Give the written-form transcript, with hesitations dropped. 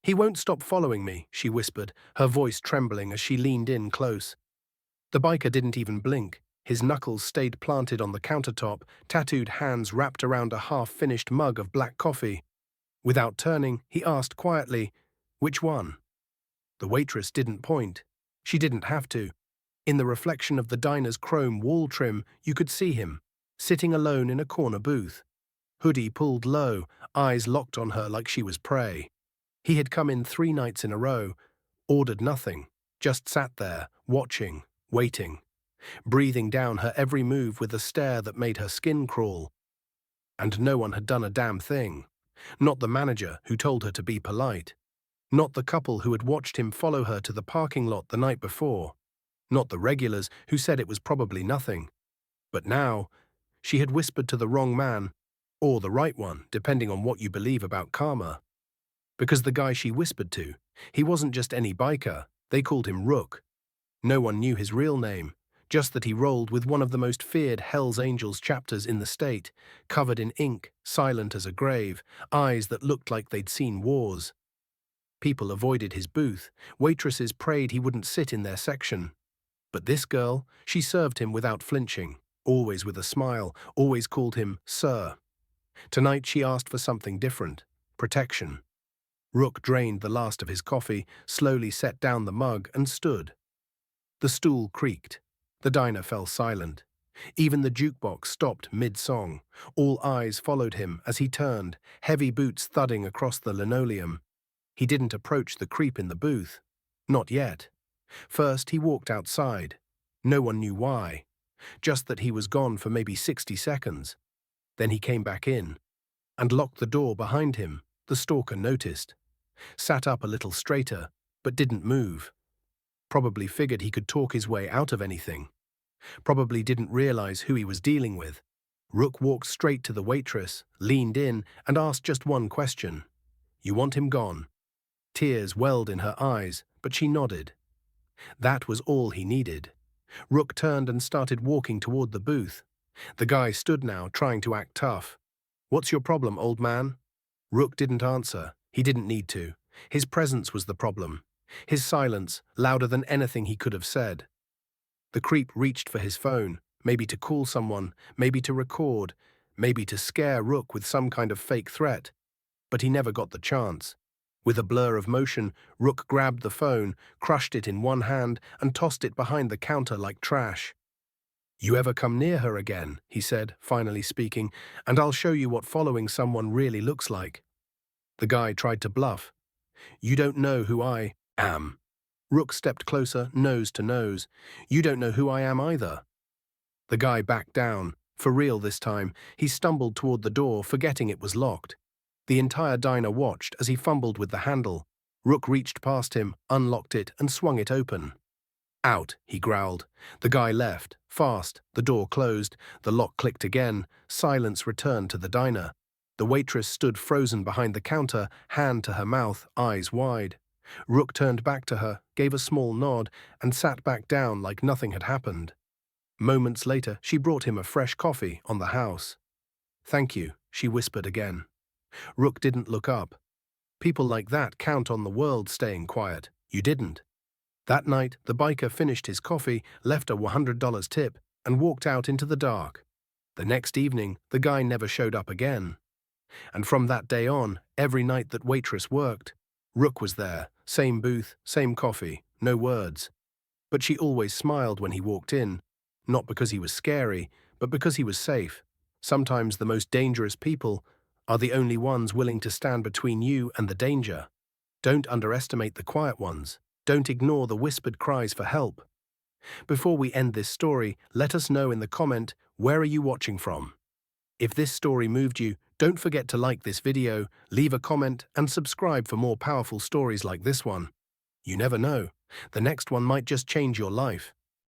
"He won't stop following me," she whispered, her voice trembling as she leaned in close. The biker didn't even blink. His knuckles stayed planted on the countertop, tattooed hands wrapped around a half-finished mug of black coffee. Without turning, he asked quietly, "Which one?" The waitress didn't point. She didn't have to. In the reflection of the diner's chrome wall trim, you could see him, sitting alone in a corner booth. Hoodie pulled low, eyes locked on her like she was prey. He had come in 3 nights in a row, ordered nothing, just sat there, watching, waiting, breathing down her every move with a stare that made her skin crawl. And no one had done a damn thing. Not the manager who told her to be polite. Not the couple who had watched him follow her to the parking lot the night before. Not the regulars who said it was probably nothing. But now, she had whispered to the wrong man, or the right one, depending on what you believe about karma. Because the guy she whispered to, he wasn't just any biker, they called him Rook. No one knew his real name, just that he rolled with one of the most feared Hell's Angels chapters in the state, covered in ink, silent as a grave, eyes that looked like they'd seen wars. People avoided his booth, waitresses prayed he wouldn't sit in their section. But this girl, she served him without flinching, always with a smile, always called him Sir. Tonight she asked for something different, protection. Rook drained the last of his coffee, slowly set down the mug and stood. The stool creaked. The diner fell silent. Even the jukebox stopped mid-song. All eyes followed him as he turned, heavy boots thudding across the linoleum. He didn't approach the creep in the booth. Not yet. First, he walked outside. No one knew why. Just that he was gone for maybe 60 seconds. Then he came back in and locked the door behind him. The stalker noticed. Sat up a little straighter, but didn't move. Probably figured he could talk his way out of anything. Probably didn't realize who he was dealing with. Rook walked straight to the waitress, leaned in, and asked just one question. "You want him gone?" Tears welled in her eyes, but she nodded. That was all he needed. Rook turned and started walking toward the booth. The guy stood now, trying to act tough. "What's your problem, old man?" Rook didn't answer. He didn't need to. His presence was the problem. His silence, louder than anything he could have said. The creep reached for his phone, maybe to call someone, maybe to record, maybe to scare Rook with some kind of fake threat. But he never got the chance. With a blur of motion, Rook grabbed the phone, crushed it in one hand, and tossed it behind the counter like trash. "You ever come near her again," he said, finally speaking, "and I'll show you what following someone really looks like." The guy tried to bluff. "You don't know who I am." Rook stepped closer, nose to nose. "You don't know who I am either." The guy backed down. For real this time, he stumbled toward the door, forgetting it was locked. The entire diner watched as he fumbled with the handle. Rook reached past him, unlocked it, and swung it open. "Out," he growled. The guy left. Fast. The door closed. The lock clicked again. Silence returned to the diner. The waitress stood frozen behind the counter, hand to her mouth, eyes wide. Rook turned back to her, gave a small nod, and sat back down like nothing had happened. Moments later, she brought him a fresh coffee on the house. "Thank you," she whispered again. Rook didn't look up. People like that count on the world staying quiet. You didn't. That night, the biker finished his coffee, left a $100 tip, and walked out into the dark. The next evening, the guy never showed up again. And from that day on, every night that Waitress worked, Rook was there, same booth, same coffee, no words. But she always smiled when he walked in, not because he was scary, but because he was safe. Sometimes the most dangerous people are the only ones willing to stand between you and the danger. Don't underestimate the quiet ones. Don't ignore the whispered cries for help. Before we end this story, let us know in the comment, where are you watching from? If this story moved you, don't forget to like this video, leave a comment, and subscribe for more powerful stories like this one. You never know. The next one might just change your life.